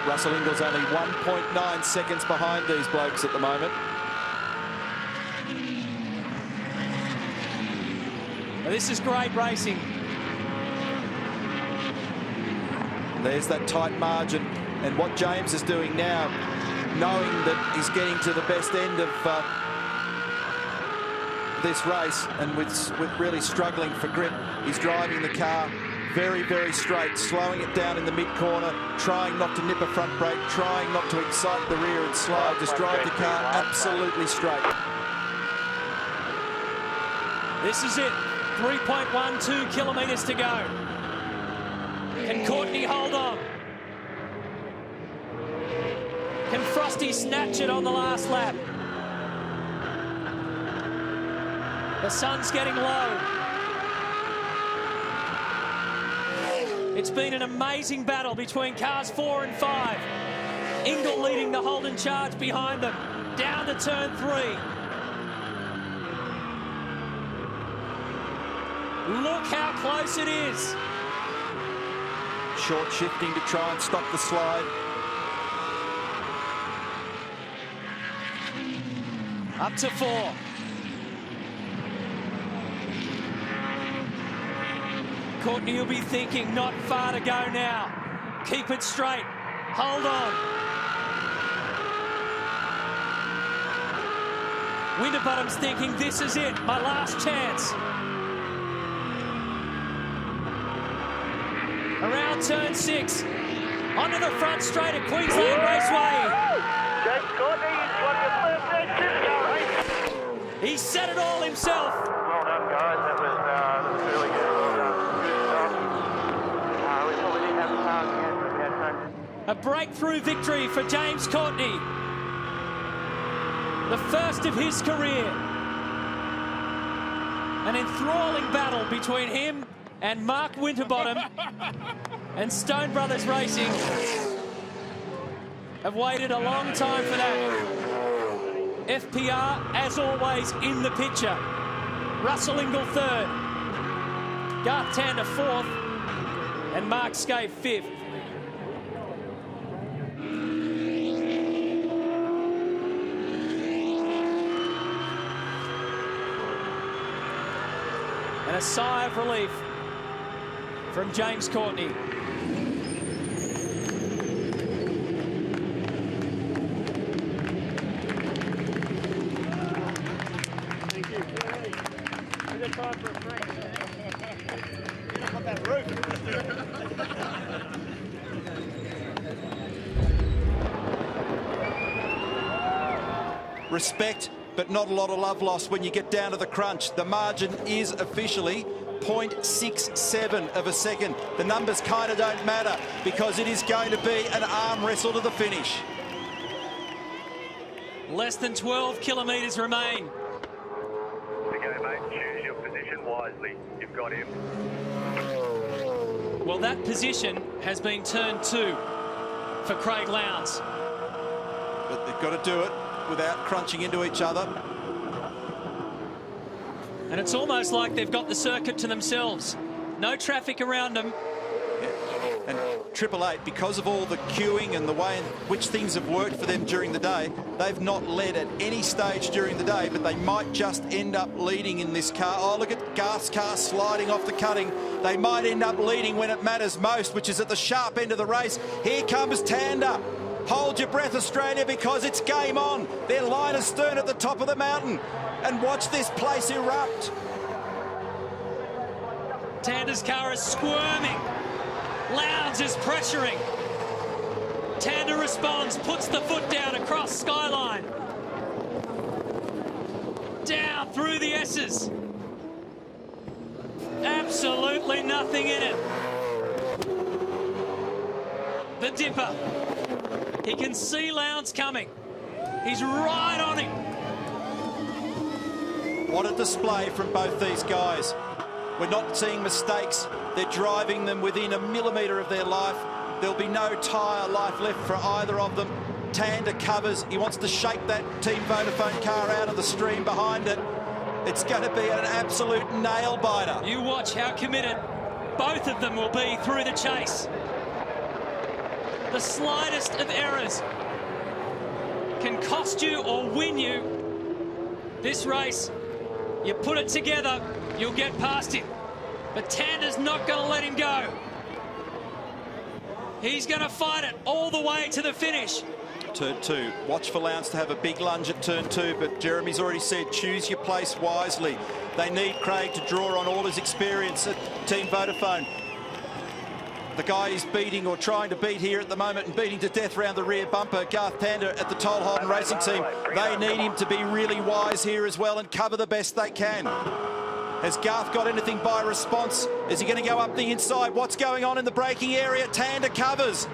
Russell Ingall's only 1.9 seconds behind these blokes at the moment. Well, this is great racing. There's that tight margin, and what James is doing now, knowing that he's getting to the best end of this race, and with really struggling for grip, he's driving the car very, very straight, slowing it down in the mid-corner, trying not to nip a front brake, trying not to excite the rear and slow, just drive the car absolutely straight. This is it, 3.12 kilometres to go. Can Courtney hold on? Can Frosty snatch it on the last lap? The sun's getting low. It's been an amazing battle between cars 4 and 5. Ingall leading the Holden charge behind them, down to turn 3. Look how close it is. Short shifting to try and stop the slide. Up to 4. Courtney will be thinking, not far to go now. Keep it straight. Hold on. Winterbottom's thinking, this is it, my last chance. Around turn 6. Onto the front straight at Queensland Raceway. James Courtney, he's won your first race. He said it all himself. Well done, guys. That was really good. We probably didn't have the car again, but we had practice. A breakthrough victory for James Courtney. The first of his career. An enthralling battle between him and Mark Winterbottom. And Stone Brothers Racing have waited a long time for that. FPR, as always, in the picture. Russell Ingall 3rd. Garth Tander 4th. And Mark Skaife 5th. And a sigh of relief from James Courtney. Thank you. Is it time for a break? You don't want that roof. Respect, but not a lot of love lost when you get down to the crunch. The margin is officially 0.67 of a second. The numbers kind of don't matter because it is going to be an arm wrestle to the finish. Less than 12 kilometres remain. Okay, mate, choose your position wisely. You've got him. Well, that position has been turned 2 for Craig Lowndes. But they've got to do it without crunching into each other. And it's almost like they've got the circuit to themselves. No traffic around them. Yeah. And 888, because of all the queuing and the way in which things have worked for them during the day, they've not led at any stage during the day, but they might just end up leading in this car. Oh, look at Garth's car sliding off the cutting. They might end up leading when it matters most, which is at the sharp end of the race. Here comes Tander. Hold your breath, Australia, because it's game on. They're line astern at the top of the mountain. And watch this place erupt. Tander's car is squirming. Lowndes is pressuring. Tander responds, puts the foot down across Skyline. Down through the S's. Absolutely nothing in it. The dipper. He can see Lowndes coming. He's right on him. What a display from both these guys. We're not seeing mistakes. They're driving them within a millimetre of their life. There'll be no tyre life left for either of them. Tander covers. He wants to shake that Team Vodafone car out of the stream behind it. It's going to be an absolute nail-biter. You watch how committed both of them will be through the chase. The slightest of errors can cost you or win you this race. You put it together, you'll get past him. But Tander's not going to let him go. He's going to fight it all the way to the finish. Turn 2. Watch for Lowndes to have a big lunge at turn 2, but Jeremy's already said choose your place wisely. They need Craig to draw on all his experience at Team Vodafone. The guy he's beating or trying to beat here at the moment and beating to death round the rear bumper, Garth Tander at the Toll Holden Racing Team. They need him to be really wise here as well and cover the best they can. Has Garth got anything by response? Is he going to go up the inside? What's going on in the braking area? Tander covers.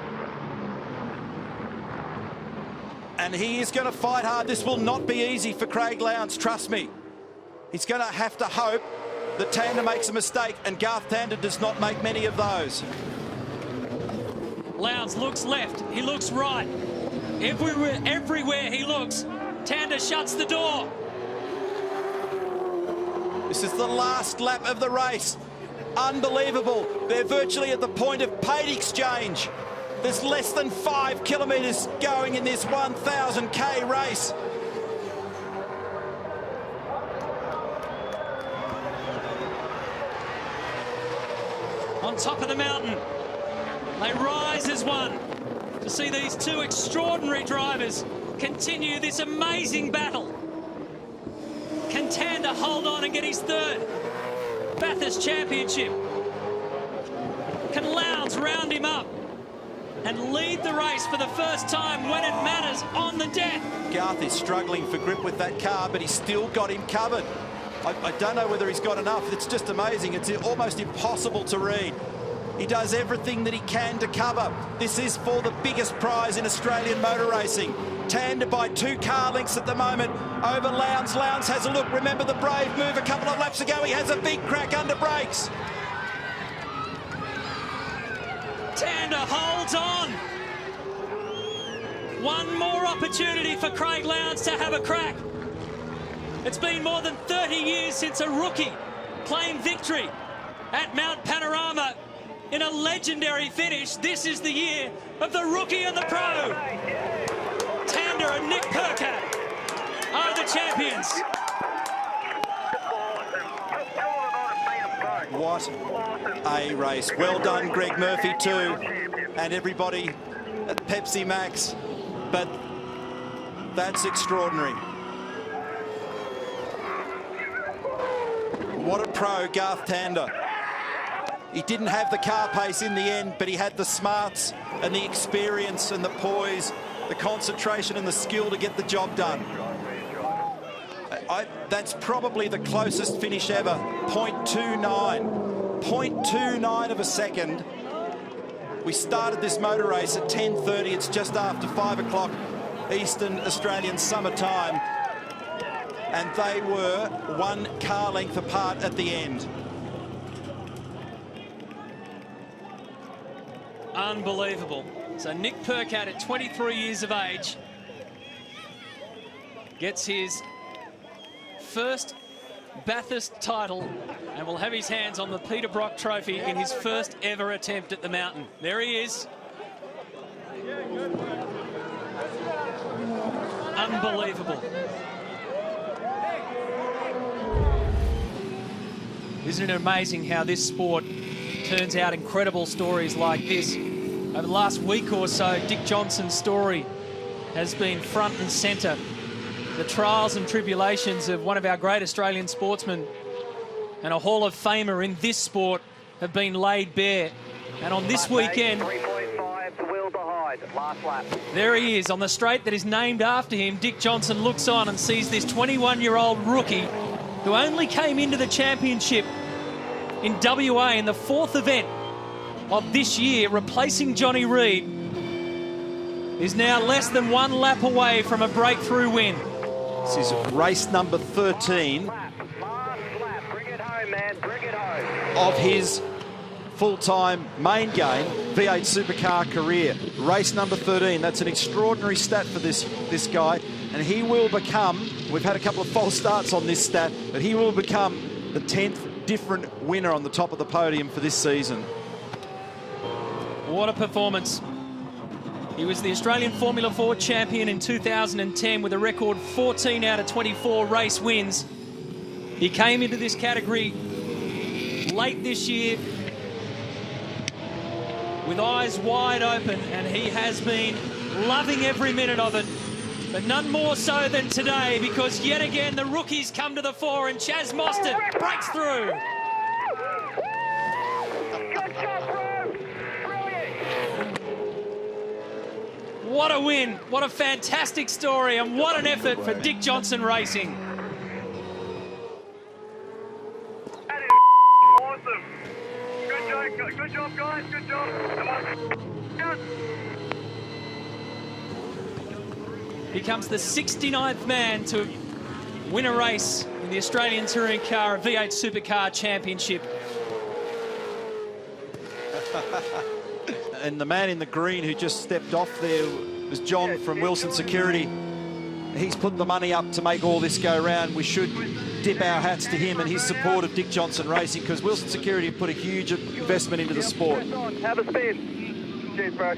And he is going to fight hard. This will not be easy for Craig Lowndes, trust me. He's going to have to hope that Tander makes a mistake, and Garth Tander does not make many of those. Lowndes looks left, he looks right. Everywhere he looks, Tander shuts the door. This is the last lap of the race. Unbelievable. They're virtually at the point of paid exchange. There's less than 5 kilometres going in this 1,000k race. On top of the mountain, they rise as one to see these two extraordinary drivers continue this amazing battle. Can Tander hold on and get his 3rd Bathurst Championship? Can Lowndes round him up and lead the race for the first time when it matters on the death? Garth is struggling for grip with that car, but he's still got him covered. I don't know whether he's got enough. It's just amazing. It's almost impossible to read. He does everything that he can to cover. This is for the biggest prize in Australian motor racing. Tander by 2 car lengths at the moment over Lowndes. Lowndes has a look. Remember the brave move a couple of laps ago. He has a big crack under brakes. Tander holds on. One more opportunity for Craig Lowndes to have a crack. It's been more than 30 years since a rookie claimed victory at Mount Panorama in a legendary finish. This is the year of the rookie and the pro. Tander and Nick Percat are the champions. What a race. Well done, Greg Murphy too, and everybody at Pepsi Max. But that's extraordinary. What a pro, Garth Tander. He didn't have the car pace in the end, but he had the smarts and the experience and the poise, the concentration and the skill to get the job done. That's probably the closest finish ever. 0.29. 0.29 of a second. We started this motor race at 10:30. It's just after 5 o'clock Eastern Australian summer time. And they were 1 car length apart at the end. Unbelievable. So Nick Percat at 23 years of age gets his first Bathurst title and will have his hands on the Peter Broc trophy in his first ever attempt at the mountain. There he is. Unbelievable. Isn't it amazing how this sport turns out incredible stories like this? Over the last week or so, Dick Johnson's story has been front and centre. The trials and tribulations of one of our great Australian sportsmen and a Hall of Famer in this sport have been laid bare. And on this weekend, 3.5, the wheel behind, last lap. There he is on the straight that is named after him. Dick Johnson looks on and sees this 21-year-old rookie who only came into the championship in WA in the 4th event of this year, replacing Johnny Reid, is now less than 1 lap away from a breakthrough win. This is race number 13 Bring it home, man. Bring it home. of his full-time main game V8 Supercar career. Race number 13. That's an extraordinary stat for this guy, and he will become, we've had a couple of false starts on this stat, but he will become the 10th different winner on the top of the podium for this season. What a performance. He was the Australian Formula 4 champion in 2010 with a record 14 out of 24 race wins. He came into this category late this year with eyes wide open, and he has been loving every minute of it. But none more so than today, because yet again the rookies come to the fore and Chaz Mostert breaks through. Good job, bro. Brilliant. What a win, what a fantastic story, and what an effort for Dick Johnson Racing. That is awesome. Good job, guys. Good job. Come on. Good. Becomes the 69th man to win a race in the Australian Touring Car V8 Supercar Championship. And the man in the green who just stepped off there was John from Wilson Security. He's put the money up to make all this go round. We should dip our hats to him and his support of Dick Johnson Racing, because Wilson Security put a huge investment into the sport. Have a spin. Cheers, bro.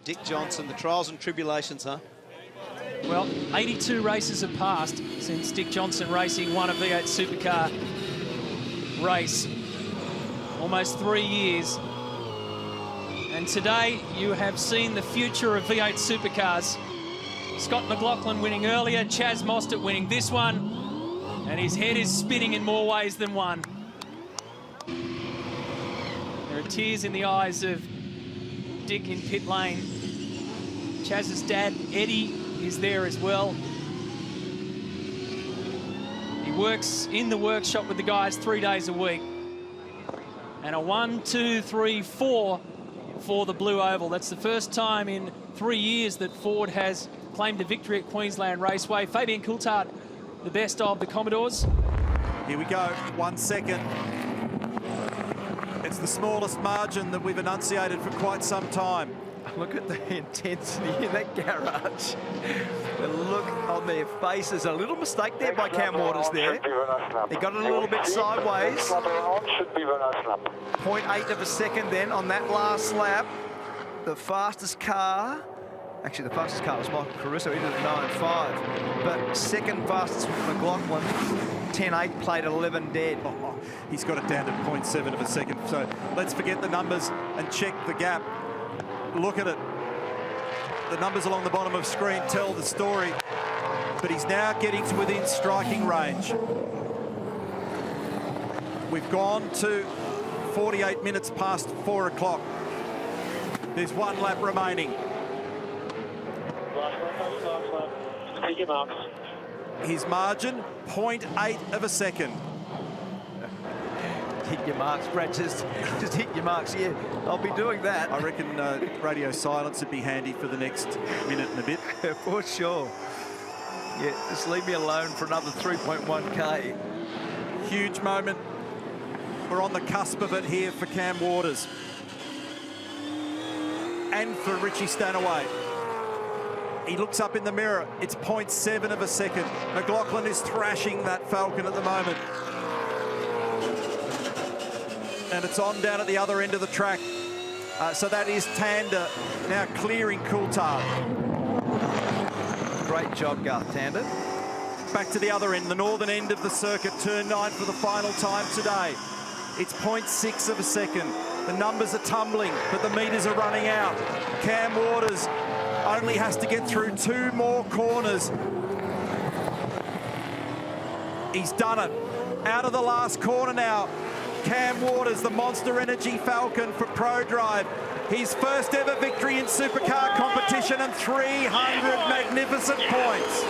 Dick Johnson, the trials and tribulations, huh? Well, 82 races have passed since Dick Johnson Racing won a V8 Supercar race. Almost 3 years. And today you have seen the future of V8 Supercars. Scott McLaughlin winning earlier, Chaz Mostert winning this one, and his head is spinning in more ways than one. There are tears in the eyes of Dick in pit lane. Chaz's dad, Eddie, is there as well. He works in the workshop with the guys 3 days a week. And a 1, 2, 3, 4 for the Blue Oval. That's the first time in 3 years that Ford has claimed a victory at Queensland Raceway. Fabian Coulthard, the best of the Commodores. Here we go, 1 second. It's the smallest margin that we've enunciated for quite some time. Look at the intensity in that garage. The look on their faces. A little mistake there by Cam Waters there. He got it a little bit sideways. 0.8 of a second then on that last lap. The fastest car, actually the fastest car was Michael Caruso, he did 9.5. But second fastest was McLaughlin, 10.8, played 11 dead. Oh, he's got it down to 0.7 of a second. So let's forget the numbers and check the gap. Look at it. The numbers along the bottom of the screen tell the story, but he's now getting to within striking range. We've gone to 48 minutes past 4 o'clock. There's 1 lap remaining. Take your marks. His margin, 0.8 of a second. Hit your marks, Brad, just hit your marks. Yeah, I'll be doing that. I reckon radio silence would be handy for the next minute and a bit. For sure. Yeah, just leave me alone for another 3.1K. Huge moment. We're on the cusp of it here for Cam Waters. And for Richie Stanaway. He looks up in the mirror. It's 0.7 of a second. McLaughlin is thrashing that Falcon at the moment. And it's on down at the other end of the track. So that is Tander now clearing Coulthard. Great job, Garth Tander. Back to the other end, the northern end of the circuit, turn 9 for the final time today. It's 0.6 of a second. The numbers are tumbling, but the meters are running out. Cam Waters only has to get through 2 more corners. He's done it. Out of the last corner now. Cam Waters, the Monster Energy Falcon for Pro Drive. His first ever victory in supercar competition and 300 magnificent points.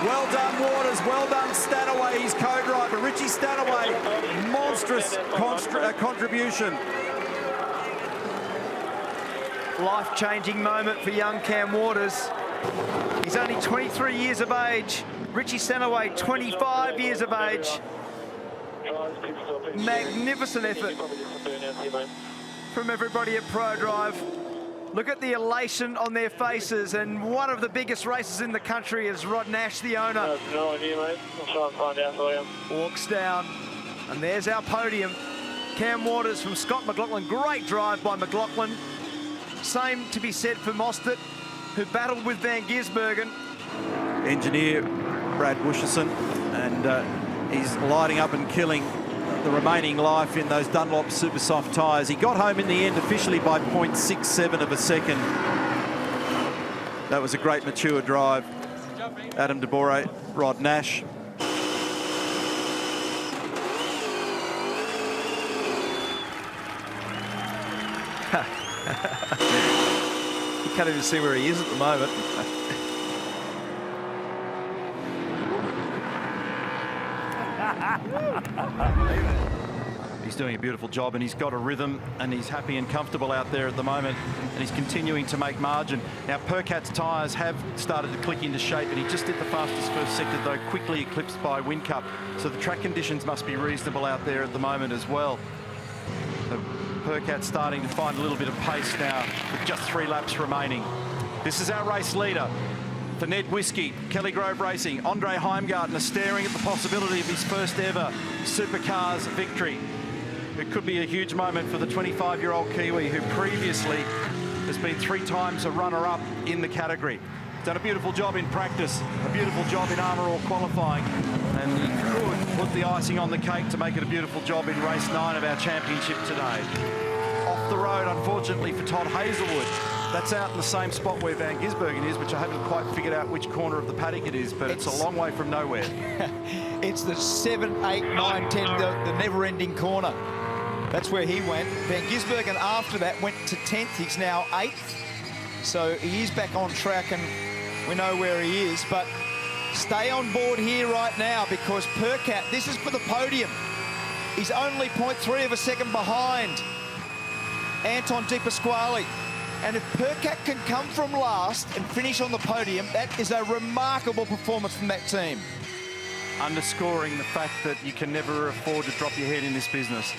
Well done, Waters. Well done, Stanaway, his co-driver. Richie Stanaway, monstrous contribution. Life-changing moment for young Cam Waters. He's only 23 years of age. Richie Stanaway, 25 years of age. Magnificent effort from everybody at Pro Drive. Look at the elation on their faces, and one of the biggest races in the country is Rod Nash, the owner. No idea, mate. I'll try and find out for you. Walks down, and there's our podium. Cam Waters from Scott McLaughlin. Great drive by McLaughlin. same to be said for Mostert, who battled with Van Gisbergen. Engineer Brad Wischerson, and he's lighting up and killing the remaining life in those Dunlop Super Soft tyres. He got home in the end officially by 0.67 of a second. That was a great mature drive. Adam De Bore, Rod Nash. You can't even see where he is at the moment. He's doing a beautiful job, and he's got a rhythm, and he's happy and comfortable out there at the moment, and he's continuing to make margin. Now, Percat's tyres have started to click into shape, and he just did the fastest first sector, though quickly eclipsed by Whincup. So the track conditions must be reasonable out there at the moment as well. So Percat's starting to find a little bit of pace now with just 3 laps remaining. This is our race leader. For Ned Whiskey, Kelly Grove Racing, Andre Heimgartner staring at the possibility of his first ever Supercars victory. It could be a huge moment for the 25-year-old Kiwi, who previously has been 3 times a runner-up in the category. He's done a beautiful job in practice, a beautiful job in Armour All qualifying, and he could put the icing on the cake to make it a beautiful job in race 9 of our championship today. Off the road, unfortunately, for Todd Hazelwood. That's out in the same spot where Van Gisbergen is, which I haven't quite figured out which corner of the paddock it is, but it's a long way from nowhere. It's the 7, 8, 9, 10, the never-ending corner. That's where he went. Van Gisbergen after that went to 10th. He's now 8th. So he is back on track, and we know where he is. But stay on board here right now, because Percat, this is for the podium. He's only 0.3 of a second behind Anton De Pasquale. And if Percat can come from last and finish on the podium, that is a remarkable performance from that team. Underscoring the fact that you can never afford to drop your head in this business.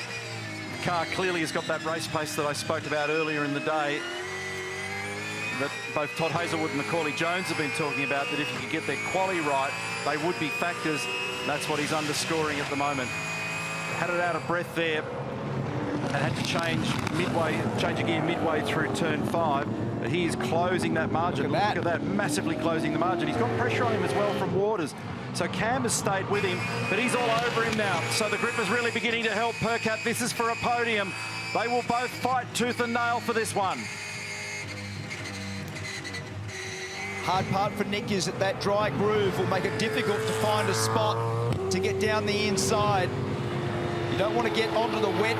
The car clearly has got that race pace that I spoke about earlier in the day, that both Todd Hazelwood and Macaulay Jones have been talking about, that if you could get their quali right, they would be factors. That's what he's underscoring at the moment. Had it out of breath there, and had to change a gear midway through turn 5, but he is closing that margin. Look at that, massively closing the margin. He's got pressure on him as well from Waters. So Cam has stayed with him, but he's all over him now. So the grip is really beginning to help Percat. This is for a podium. They will both fight tooth and nail for this one. Hard part for Nick is that dry groove will make it difficult to find a spot to get down the inside. You don't want to get onto the wet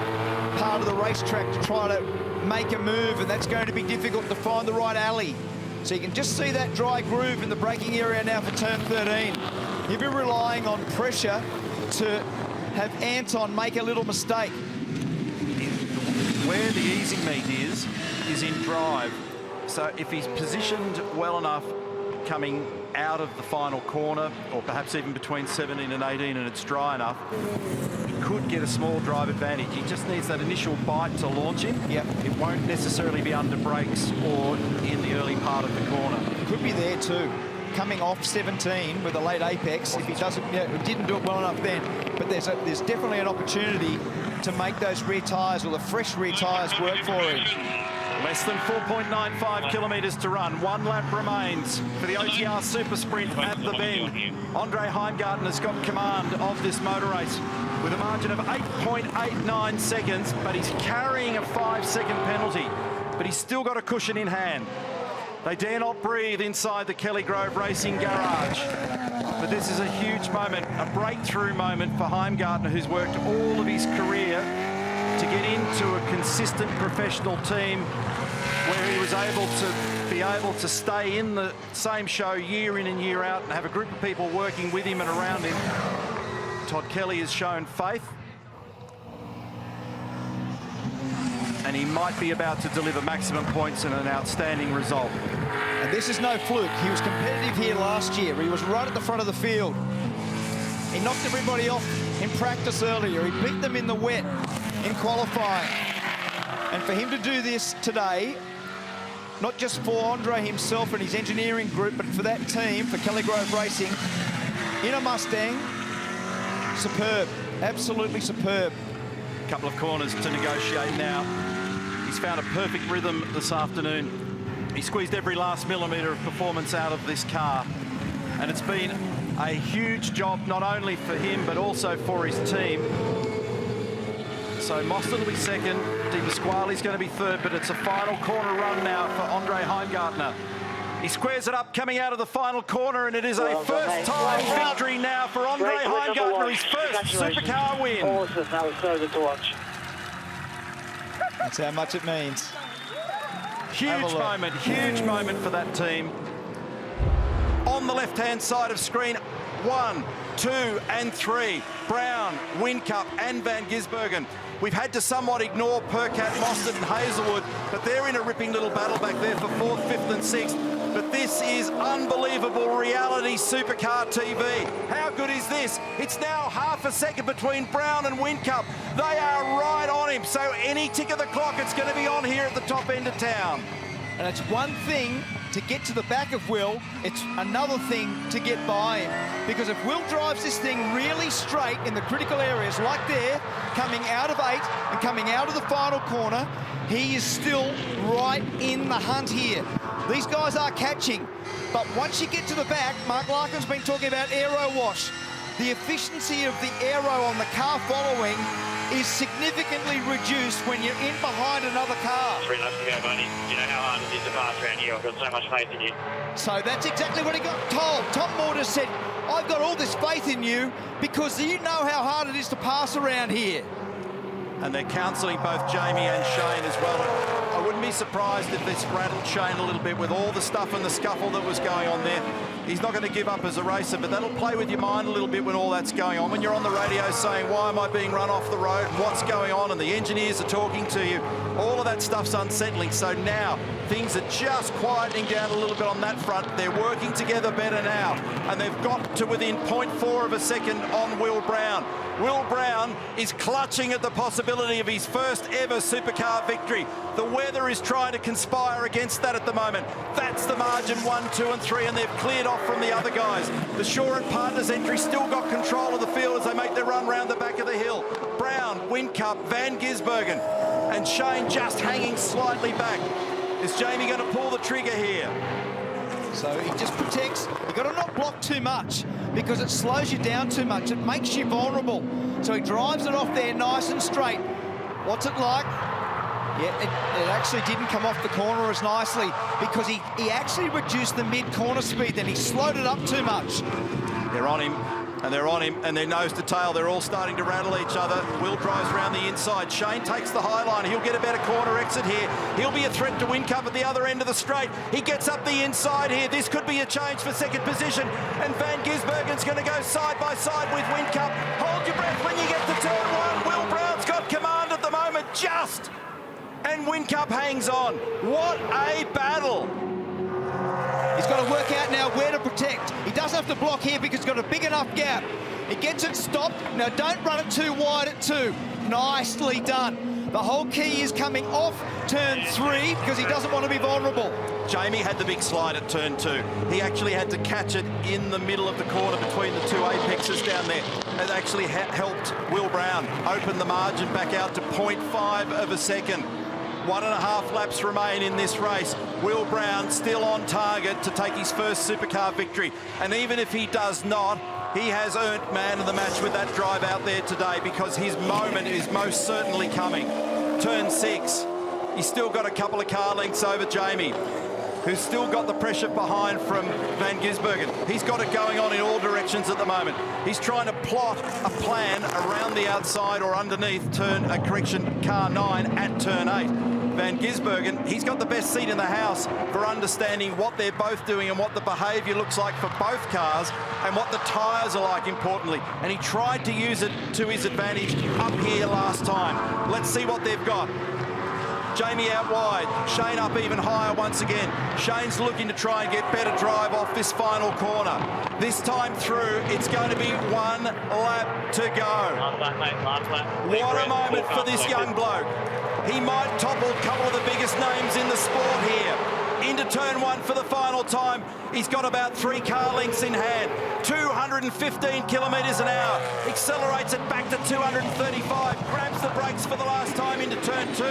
part of the racetrack to try to make a move, and that's going to be difficult to find the right alley. So you can just see that dry groove in the braking area now for turn 13. You'll be relying on pressure to have Anton make a little mistake. Where the easy meat is in drive. So if he's positioned well enough coming out of the final corner, or perhaps even between 17 and 18, and it's dry enough, he could get a small drive advantage. He just needs that initial bite to launch him. Yep. It won't necessarily be under brakes or in the early part of the corner. Could be there too. Coming off 17 with a late apex, if he doesn't, didn't do it well enough then, but there's definitely an opportunity to make those rear tyres, or the fresh rear tyres, work for him. Less than 4.95 kilometres to run. 1 lap remains for the OTR Super Sprint at the bend. Andre Heimgartner has got command of this motor race with a margin of 8.89 seconds, but he's carrying a 5-second penalty, but he's still got a cushion in hand. They dare not breathe inside the Kelly Grove Racing garage. But this is a huge moment, a breakthrough moment for Heimgartner, who's worked all of his career to get into a consistent professional team where he was able to stay in the same show year in and year out and have a group of people working with him and around him. Todd Kelly has shown faith, and he might be about to deliver maximum points and an outstanding result. And this is no fluke. He was competitive here last year. He was right at the front of the field. He knocked everybody off in practice earlier. He beat them in the wet in qualifying. And for him to do this today, not just for Andre himself and his engineering group, but for that team, for Kelly Grove Racing, in a Mustang, superb, absolutely superb. A couple of corners to negotiate now. He's found a perfect rhythm this afternoon. He squeezed every last millimetre of performance out of this car. And it's been a huge job, not only for him, but also for his team. So Mostert will be second, Di Pasquale's going to be third, but it's a final corner run now for Andre Heimgartner. He squares it up coming out of the final corner, and it is a first-time victory now for Andre Heimgartner, his first Supercar win. Awesome, that was so good to watch. That's how much it means. Huge moment for that team. On the left-hand side of screen, 1, 2 and 3, Brown, Whincup and Van Gisbergen. We've had to somewhat ignore Percat, Mostert and Hazelwood, but they're in a ripping little battle back there for 4th, 5th and 6th. But this is unbelievable reality Supercar TV. How good is this? It's now half a second between Brown and Whincup. They are right on him, so any tick of the clock, it's going to be on here at the top end of town. And it's one thing to get to the back of Will, it's another thing to get by him. Because if Will drives this thing really straight in the critical areas, like there, coming out of 8 and coming out of the final corner, he is still right in the hunt here. These guys are catching, but once you get to the back, Mark Larkin's been talking about aero wash. The efficiency of the aero on the car following is significantly reduced when you're in behind another car. 3 laps to go, buddy. You know how hard it is to pass around here. I've got so much faith in you. So that's exactly what he got told. Tom Mortis said, I've got all this faith in you because you know how hard it is to pass around here. And they're counselling both Jamie and Shane as well. I wouldn't be surprised if this rattled Shane a little bit with all the stuff and the scuffle that was going on there. He's not going to give up as a racer, but that'll play with your mind a little bit when all that's going on. When you're on the radio saying, why am I being run off the road? What's going on? And the engineers are talking to you. All of that stuff's unsettling. So now things are just quietening down a little bit on that front. They're working together better now. And they've got to within 0.4 of a second on Will Brown. Will Brown is clutching at the possibility of his first ever Supercar victory. The weather is trying to conspire against that at the moment. That's the margin, 1, 2 and 3, and they've cleared off from the other guys. The Shaw and Partners entry still got control of the field as they make their run round the back of the hill. Brown, Whincup, Van Gisbergen, and Shane just hanging slightly back. Is Jamie going to pull the trigger here? So he just protects. You've got to not block too much because it slows you down too much. It makes you vulnerable. So he drives it off there nice and straight. What's it like? Yeah, it actually didn't come off the corner as nicely because he actually reduced the mid-corner speed, then he slowed it up too much. They're on him. And they're on him, and they're nose to tail. They're all starting to rattle each other. Will drives around the inside. Shane takes the high line. He'll get a better corner exit here. He'll be a threat to Whincup at the other end of the straight. He gets up the inside here. This could be a change for second position. And Van Gisbergen's going to go side by side with Whincup. Hold your breath when you get to turn 1. Will Brown's got command at the moment, just. And Whincup hangs on. What a battle. He's got to work out now where to protect. He doesn't have to block here because he's got a big enough gap. He gets it stopped. Now don't run it too wide at 2. Nicely done. The whole key is coming off turn 3 because he doesn't want to be vulnerable. Jamie had the big slide at turn 2. He actually had to catch it in the middle of the corner between the two apexes down there. It actually helped Will Brown open the margin back out to 0.5 of a second. 1.5 laps remain in this race. Will Brown still on target to take his first Supercar victory. And even if he does not, he has earned man of the match with that drive out there today because his moment is most certainly coming. Turn 6. He's still got a couple of car lengths over Jamie, who's still got the pressure behind from Van Gisbergen. He's got it going on in all directions at the moment. He's trying to plot a plan around the outside or underneath car 9 at turn 8. Van Gisbergen, he's got the best seat in the house for understanding what they're both doing and what the behaviour looks like for both cars and what the tyres are like, importantly. And he tried to use it to his advantage up here last time. Let's see what they've got. Jamie out wide, Shane up even higher once again. Shane's looking to try and get better drive off this final corner. This time through, it's going to be 1 lap to go. Last lap, mate, last lap. What a moment for this young bloke. He might topple a couple of the biggest names in the sport here. Into turn 1 run for the final time. He's got about 3 car lengths in hand. 215 kilometres an hour. Accelerates it back to 235. Grabs the brakes for the last time into turn 2.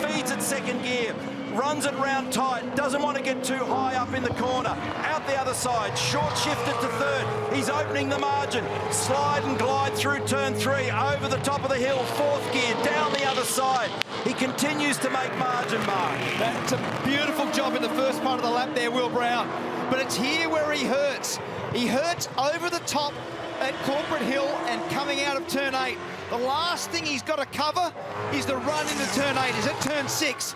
Feeds it second gear. Runs it round tight, doesn't want to get too high up in the corner. Out the other side, short shifted to third. He's opening the margin. Slide and glide through turn 3, over the top of the hill, 4th gear, down the other side. He continues to make margin, Mark. That's a beautiful job in the first part of the lap there, Will Brown. But it's here where he hurts. He hurts over the top at Corporate Hill and coming out of turn 8. The last thing he's got to cover is the run into turn 8. Is at turn 6.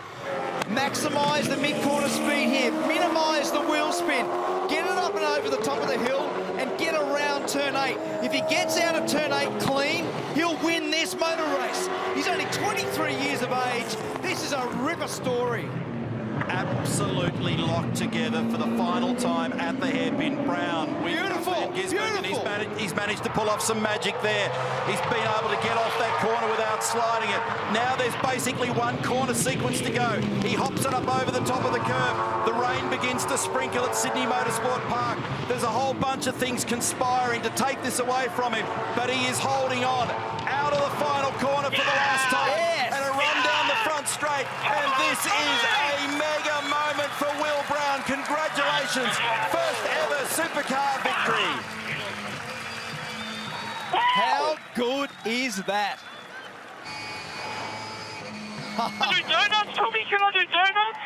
Maximise the mid-corner speed here, minimise the wheel spin, get it up and over the top of the hill and get around turn 8. If he gets out of turn 8 clean, he'll win this motor race. He's only 23 years of age. This is a ripper story. Absolutely locked together for the final time at the hairpin. Brown with Beautiful, Gisbergen. beautiful. He's managed to pull off some magic there. He's been able to get off that corner without sliding it. Now there's basically one corner sequence to go. He hops it up over the top of the curb. The rain begins to sprinkle at Sydney Motorsport Park. There's a whole bunch of things conspiring to take this away from him, but he is holding on. Out of the final corner for the last time. Yes. And a run down the front straight. And this is a mega moment for Will Brown. Congratulations. First ever Supercar victory. How good is that? Can I do donuts, Tommy? Can I do donuts?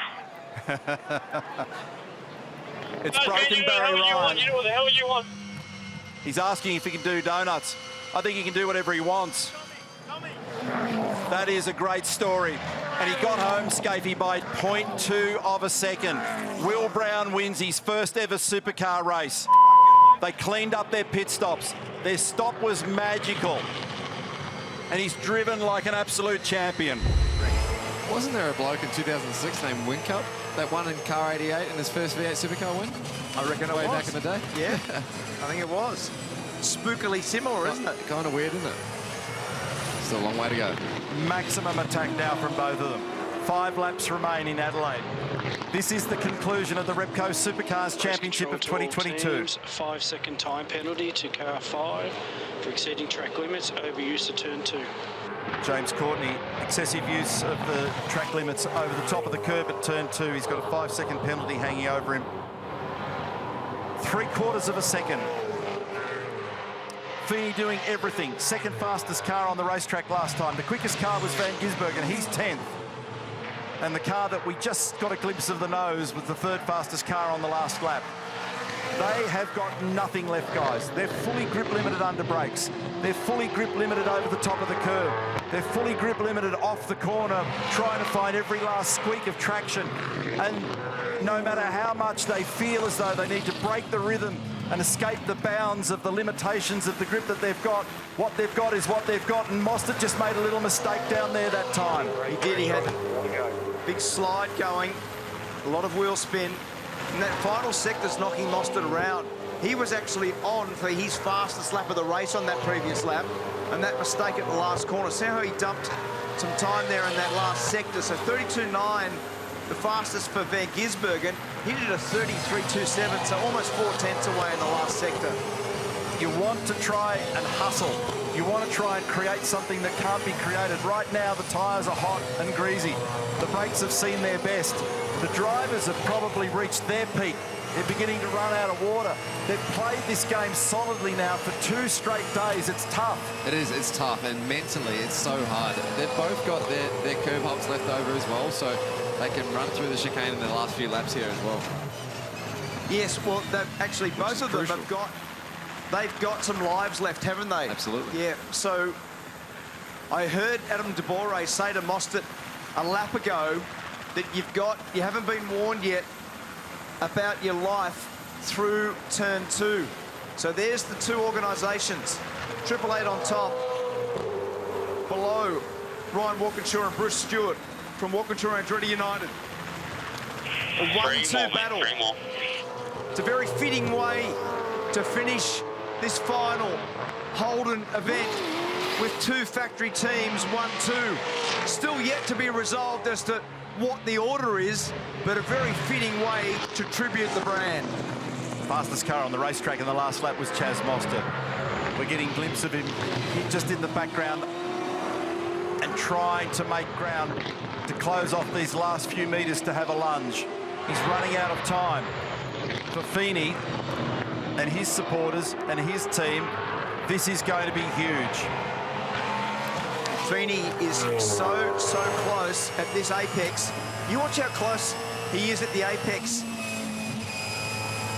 It's broken Barry Ryan. You know what the hell you want? He's asking if he can do donuts. I think he can do whatever he wants. That is a great story. And he got home, Scafey, by 0.2 of a second. Will Brown wins his first ever supercar race. They cleaned up their pit stops. Their stop was magical. And he's driven like an absolute champion. Wasn't there a bloke in 2006 named Whincup that won in car 88 in his first V8 supercar win? I reckon it was. Way back in the day? Yeah, I think it was. Spookily similar, isn't it? Kind of weird, isn't it? Still a long way to go. Maximum attack now from both of them. 5 laps remain in Adelaide. This is the conclusion of the Repco Supercars Championship of 2022. 5-second time penalty to car 5 for exceeding track limits, overuse of turn 2. James Courtney, excessive use of the track limits over the top of the curb at turn 2. He's got a 5-second penalty hanging over him. 3/4 of a second. Feeney doing everything. Second fastest car on the racetrack last time. The quickest car was Van Gisbergen. He's 10th. And the car that we just got a glimpse of the nose was the 3rd fastest car on the last lap. They have got nothing left, guys. They're fully grip limited under brakes. They're fully grip limited over the top of the curb. They're fully grip limited off the corner, trying to find every last squeak of traction. And no matter how much they feel as though they need to break the rhythm and escape the bounds of the limitations of the grip that they've got, what they've got is what they've got. And Mostert just made a little mistake down there that time. He did. He had a big slide going, a lot of wheel spin. And that final sector's knocking Mostert around. He was actually on for his fastest lap of the race on that previous lap. And that mistake at the last corner. See how he dumped some time there in that last sector. So 32.9, the fastest for Van Gisbergen. He did a 33.27, so almost 4/10 away in the last sector. You want to try and hustle. You want to try and create something that can't be created. Right now, the tyres are hot and greasy. The brakes have seen their best. The drivers have probably reached their peak. They're beginning to run out of water. They've played this game solidly now for 2 straight days. It's tough. It is, it's tough, and mentally it's so hard. They've both got their curb hops left over as well, so they can run through the chicane in the last few laps here as well. Yes, well, actually both of them have got, they've got some lives left, haven't they? Absolutely. Yeah, so I heard Adam de Borre say to Mostert a lap ago that you haven't been warned yet about your life through turn 2. So there's the 2 organisations. 888 on top. Below, Ryan Walkinshaw and Bruce Stewart from Walkinshaw and Andretti United. A 1-2 battle. It's a very fitting way to finish this final Holden event with 2 factory teams, 1-2. Still yet to be resolved as to what the order is, but a very fitting way to tribute the brand. Fastest car on the racetrack in the last lap was Chaz Mostert. We're getting a glimpse of him just in the background and trying to make ground to close off these last few metres to have a lunge. He's running out of time. For Feeney and his supporters and his team, this is going to be huge. Feeney is so close at this apex. You watch how close he is at the apex.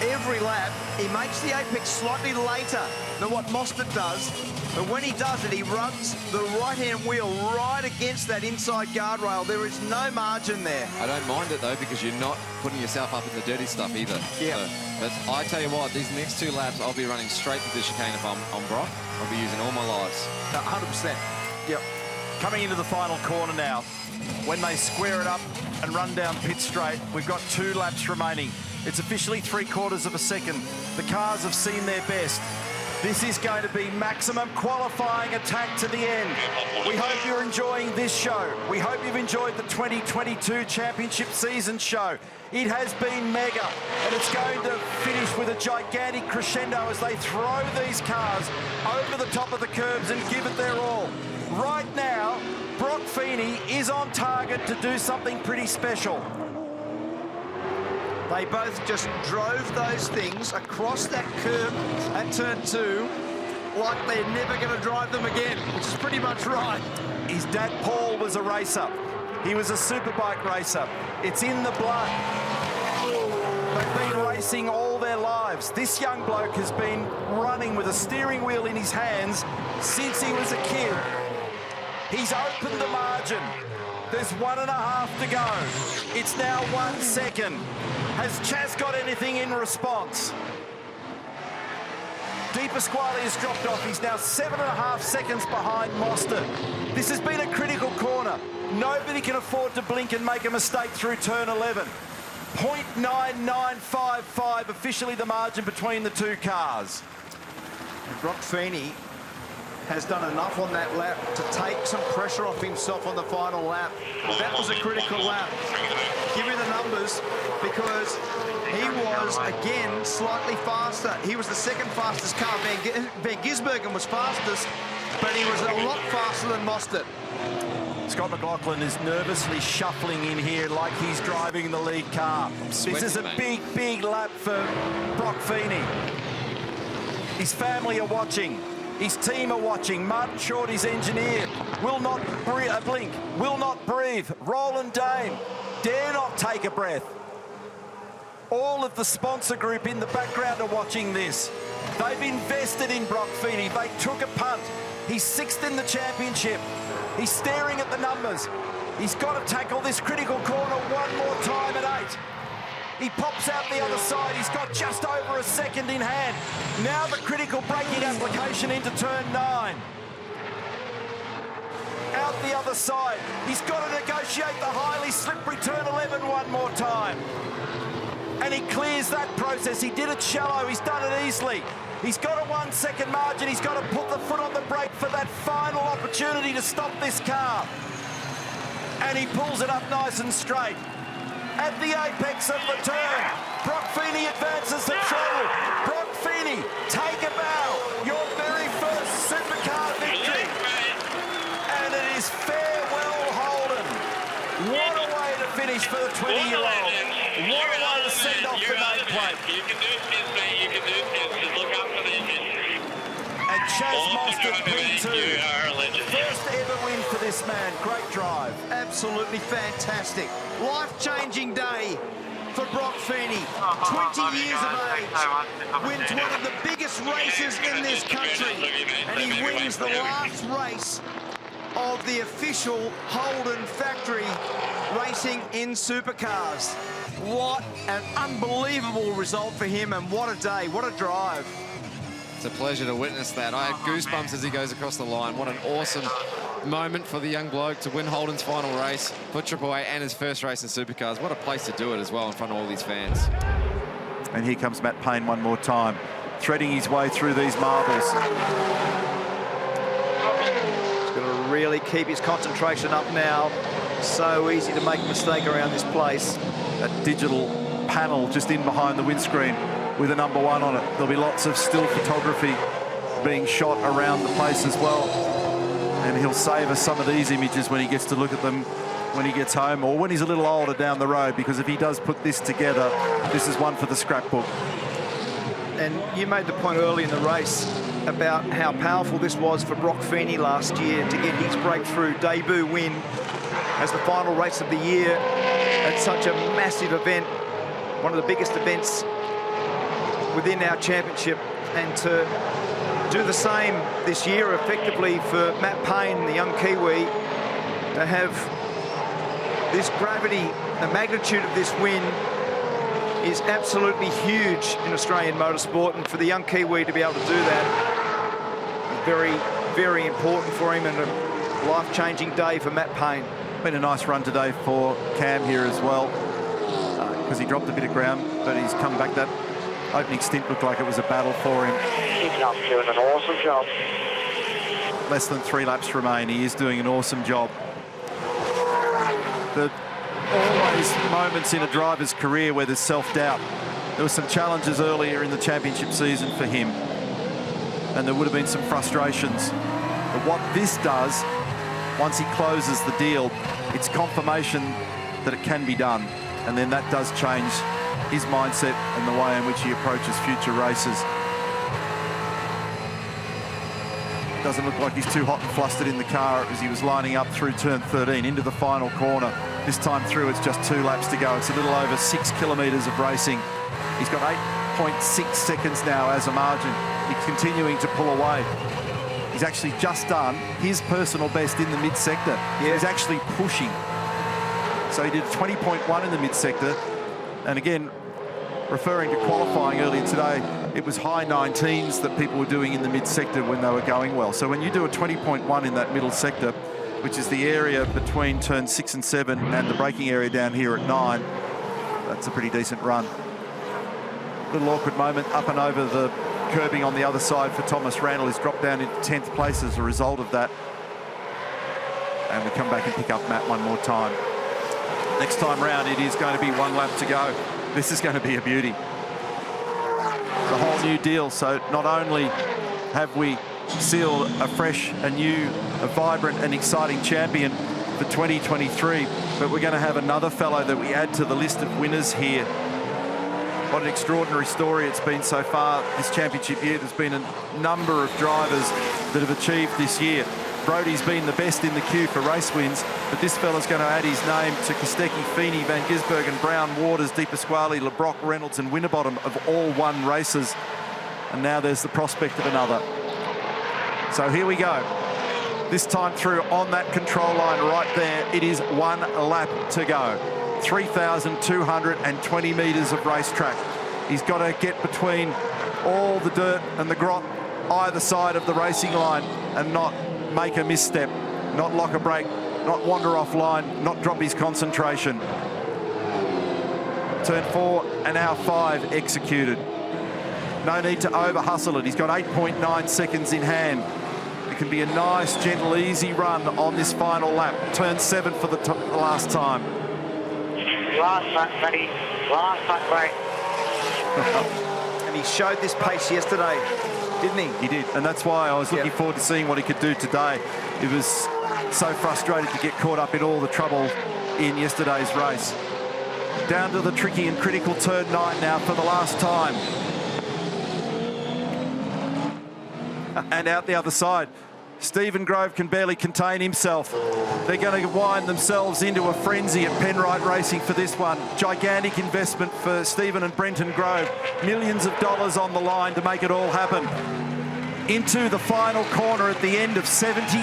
Every lap, he makes the apex slightly later than what Mostert does, but when he does it, he runs the right-hand wheel right against that inside guardrail. There is no margin there. I don't mind it, though, because you're not putting yourself up in the dirty stuff either. Yeah. So, but I tell you what, these next 2 laps, I'll be running straight to the chicane if I'm on Broc. I'll be using all my lives. 100%. Yep. Coming into the final corner now. When they square it up and run down pit straight, we've got 2 laps remaining. It's officially 3/4 of a second. The cars have seen their best. This is going to be maximum qualifying attack to the end. We hope you're enjoying this show. We hope you've enjoyed the 2022 Championship season show. It has been mega, and it's going to finish with a gigantic crescendo as they throw these cars over the top of the curbs and give it their all. Right now, Broc Feeney is on target to do something pretty special. They both just drove those things across that curb at turn 2 like they're never going to drive them again, which is pretty much right. His dad, Paul, was a racer. He was a superbike racer. It's in the blood. They've been racing all their lives. This young bloke has been running with a steering wheel in his hands since he was a kid. He's opened the margin. There's 1.5 to go. It's now 1 second. Has Chaz got anything in response? Di Pasquale has dropped off. He's now 7.5 seconds behind Mostert. This has been a critical corner. Nobody can afford to blink and make a mistake through turn 11. 0.9955 officially the margin between the 2 cars. Broc Feeney has done enough on that lap to take some pressure off himself on the final lap. That was a critical lap. Give me the numbers, because he was, again, slightly faster. He was the 2nd fastest car. Van Gisbergen was fastest, but he was a lot faster than Mostert. Scott McLaughlin is nervously shuffling in here like he's driving the lead car. This is a big lap for Broc Feeney. His family are watching. His team are watching. Martin Short, his engineer, will not blink, will not breathe. Roland Dane dare not take a breath. All of the sponsor group in the background are watching this. They've invested in Broc Feeney. They took a punt. He's 6th in the championship. He's staring at the numbers. He's got to tackle this critical corner one more time at 8. He pops out the other side. He's got just over a second in hand. Now the critical braking application into turn 9. Out the other side. He's got to negotiate the highly slippery turn 11 one more time. And he clears that process. He did it shallow. He's done it easily. He's got a 1 second margin. He's got to put the foot on the brake for that final opportunity to stop this car. And he pulls it up nice and straight. At the apex of the turn, Broc Feeney advances the throttle. Broc Feeney, take a bow. Your very first Supercar victory. And it is farewell, Holden. What a way to finish for the 20-year-old. What a way to send off the nameplate. You can do this, mate. You can do this. Just look up for the history. And Chaz Mostert, P2. You are a legend. First ever win for this man. Great drive. Absolutely fantastic. Life-changing day for Broc Feeney. 20 years of age. Wins one of the biggest races in this country. And he wins the last race of the official Holden factory racing in supercars. What an unbelievable result for him, and what a day, what a drive. It's a pleasure to witness that. I have goosebumps as he goes across the line. What an awesome moment for the young bloke to win Holden's final race for Triple A and his first race in supercars. What a place to do it as well in front of all these fans. And here comes Matt Payne one more time, threading his way through these marbles. He's got to really keep his concentration up now. So easy to make a mistake around this place. That digital panel just in behind the windscreen with a number 1 on it. There'll be lots of still photography being shot around the place as well. And he'll save us some of these images when he gets to look at them when he gets home, or when he's a little older down the road, because if he does put this together, this is one for the scrapbook. And you made the point early in the race about how powerful this was for Broc Feeney last year to get his breakthrough debut win as the final race of the year at such a massive event, one of the biggest events within our championship, and to do the same this year effectively for Matt Payne, the young Kiwi, to have this gravity, the magnitude of this win is absolutely huge in Australian motorsport, and for the young Kiwi to be able to do that, very, very important for him, and a life-changing day for Matt Payne. Been a nice run today for Cam here as well, because he dropped a bit of ground, but he's come back. That opening stint looked like it was a battle for him. He's not doing an awesome job. Less than 3 laps remain. He is doing an awesome job. There are always moments in a driver's career where there's self-doubt. There were some challenges earlier in the championship season for him, and there would have been some frustrations. But what this does, once he closes the deal, it's confirmation that it can be done, and then that does change his mindset and the way in which he approaches future races. Doesn't look like he's too hot and flustered in the car as he was lining up through turn 13 into the final corner. This time through, it's just 2 laps to go. It's a little over 6 kilometres of racing. He's got 8.6 seconds now as a margin. He's continuing to pull away. He's actually just done his personal best in the mid-sector. Yeah. He's actually pushing. So he did 20.1 in the mid-sector. And again, referring to qualifying earlier today, it was high 19s that people were doing in the mid-sector when they were going well. So when you do a 20.1 in that middle sector, which is the area between turn 6 and 7 and the braking area down here at 9, that's a pretty decent run. Little awkward moment up and over the curbing on the other side for Thomas Randall. He's dropped down into 10th place as a result of that. And we come back and pick up Matt one more time. Next time round, it is going to be 1 lap to go. This is going to be a beauty. It's a whole new deal. So not only have we sealed a fresh, a new, a vibrant and exciting champion for 2023, but we're going to have another fellow that we add to the list of winners here. What an extraordinary story it's been so far this championship year. There's been a number of drivers that have achieved this year. Brodie's been the best in the queue for race wins, but this fella's going to add his name to Kostecki, Feeney, Van Gisbergen, Brown, Waters, De Pasquale, LeBrock, Reynolds and Winterbottom have all won races. And now there's the prospect of another. So here we go. This time through on that control line right there, it is 1 lap to go. 3,220 metres of racetrack. He's got to get between all the dirt and the grot either side of the racing line and not make a misstep, not lock a brake, not wander offline, not drop his concentration. Turn 4 and now 5 executed. No need to over-hustle it. He's got 8.9 seconds in hand. It can be a nice, gentle, easy run on this final lap. Turn 7 for the last time. Last lap, buddy. Last lap, mate. And he showed this pace yesterday, didn't he? He did, and that's why I was looking forward to seeing what he could do today. He was so frustrated to get caught up in all the trouble in yesterday's race. Down to the tricky and critical turn 9 now for the last time. And out the other side. Stephen Grove can barely contain himself. They're going to wind themselves into a frenzy at Penrite Racing for this one. Gigantic investment for Stephen and Brenton Grove. Millions of dollars on the line to make it all happen. Into the final corner at the end of 78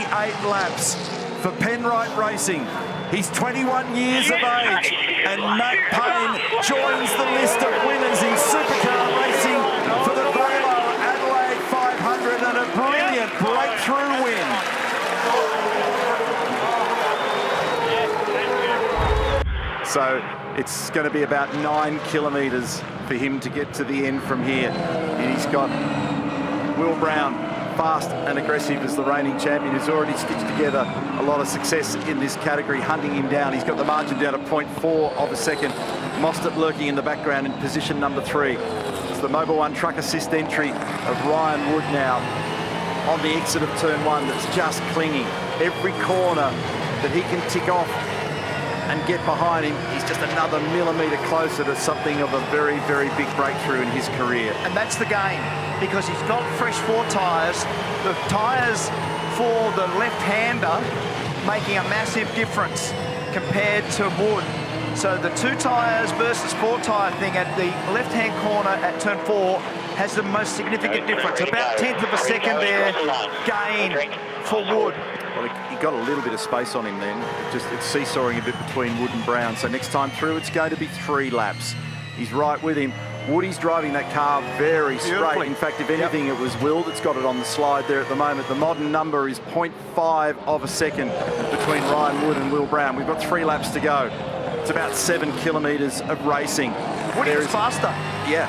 laps for Penrite Racing. He's 21 years of age, and Matt Payne joins the list of winners in Supercar Racing for the Adelaide 500 and a brilliant breakthrough win. So it's going to be about 9 kilometres for him to get to the end from here. And he's got Will Brown, fast and aggressive as the reigning champion, who's already stitched together a a lot of success in this category, hunting him down. He's got the margin down to 0.4 of a second. Mostert lurking in the background in position number 3. It's the Mobil 1 truck assist entry of Ryan Wood now on the exit of turn 1 that's just clinging. Every corner that he can tick off and get behind him, he's just another millimetre closer to something of a very, very big breakthrough in his career. And that's the game, because he's got fresh 4 tyres. The tyres for the left-hander making a massive difference compared to Wood. So the 2 tyres versus 4 tyre thing at the left-hand corner at turn 4 has the most significant difference. About 1/10 of a second there gain for Wood. Well, he got a little bit of space on him then. It's seesawing a bit between Wood and Brown. So next time through, it's going to be 3 laps. He's right with him. Woody's driving that car very straight. In fact, if anything, it was Will that's got it on the slide there at the moment. The modern number is 0.5 of a second between Ryan Wood and Will Brown. We've got 3 laps to go. It's about 7 kilometres of racing. Woody was faster. Yeah.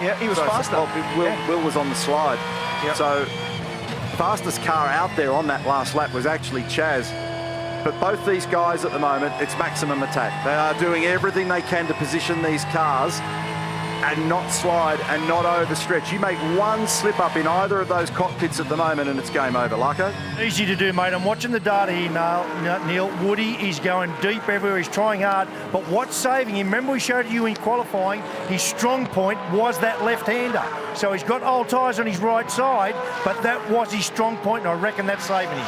Yeah, he was faster. Will was on the slide. Yep. So fastest car out there on that last lap was actually Chaz. But both these guys at the moment, it's maximum attack. They are doing everything they can to position these cars and not slide and not overstretch. You make one slip up in either of those cockpits at the moment and it's game over. Larko? Easy to do, mate. I'm watching the data here, Neil. Woody is going deep everywhere. He's trying hard. But what's saving him, remember we showed you in qualifying, his strong point was that left-hander. So he's got old tyres on his right side, but that was his strong point, and I reckon that's saving him.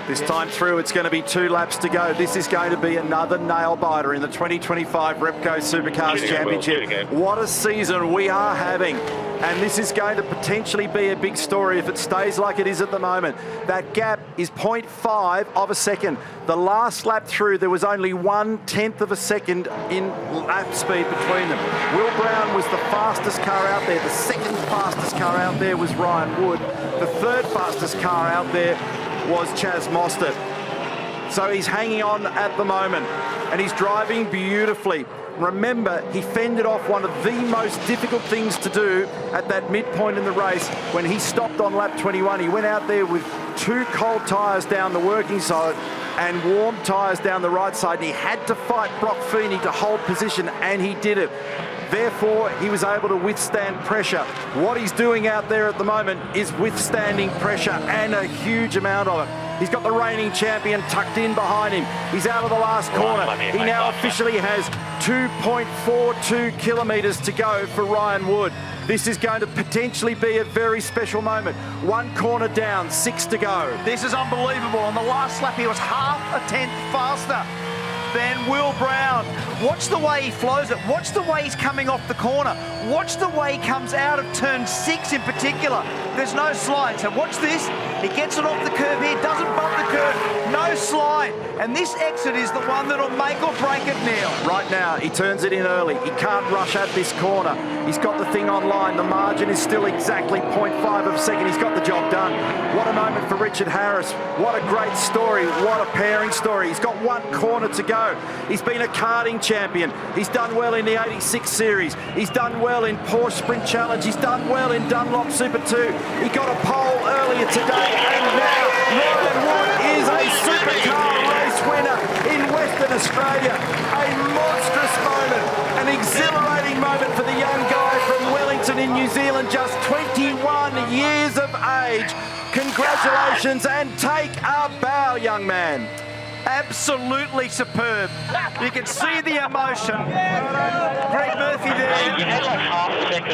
This time through, it's going to be 2 laps to go. This is going to be another nail-biter in the 2025 Repco Supercars Championship. What a season we are having. And this is going to potentially be a big story if it stays like it is at the moment. That gap is 0.5 of a second. The last lap through, there was only 1/10 of a second in lap speed between them. Will Brown was the fastest car out there. The second fastest car out there was Ryan Wood. The third fastest car out there was Chaz Mostert. So he's hanging on at the moment and he's driving beautifully. Remember, he fended off one of the most difficult things to do at that midpoint in the race when he stopped on lap 21. He went out there with 2 cold tyres down the working side and warm tyres down the right side, and he had to fight Broc Feeney to hold position, and he did it. Therefore, he was able to withstand pressure. What he's doing out there at the moment is withstanding pressure, and a huge amount of it. He's got the reigning champion tucked in behind him. He's out of the last corner. He now officially has 2.42 kilometres to go for Ryan Wood. This is going to potentially be a very special moment. 1 corner down, 6 to go. This is unbelievable. On the last lap, he was 0.5 faster than Will Brown. Watch the way he flows it. Watch the way he's coming off the corner. Watch the way he comes out of turn 6 in particular. There's no slide. So watch this. He gets it off the curb here, doesn't bump the curb, no slide. And this exit is the one that'll make or break it, Neil. Right now, he turns it in early. He can't rush at this corner. He's got the thing online. The margin is still exactly 0.5 of a second. He's got the job done. What a moment for Richard Harris. What a great story. What a pairing story. He's got 1 corner to go. He's been a karting champion. He's done well in the 86 series. He's done well in Porsche Sprint Challenge. He's done well in Dunlop Super 2. He got a pole earlier today, and now Ryan Wood is a Supercar race winner in Western Australia. A monstrous moment, an exhilarating moment for the young guy from Wellington in New Zealand, just 21 years of age. Congratulations and take a bow, young man. Absolutely superb. You can see the emotion. Greg Murphy there.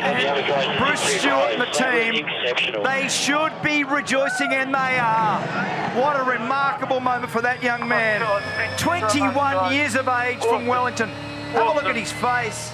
And Bruce Stewart and the team. They should be rejoicing, and they are. What a remarkable moment for that young man. 21 years of age from Wellington. Have a look at his face.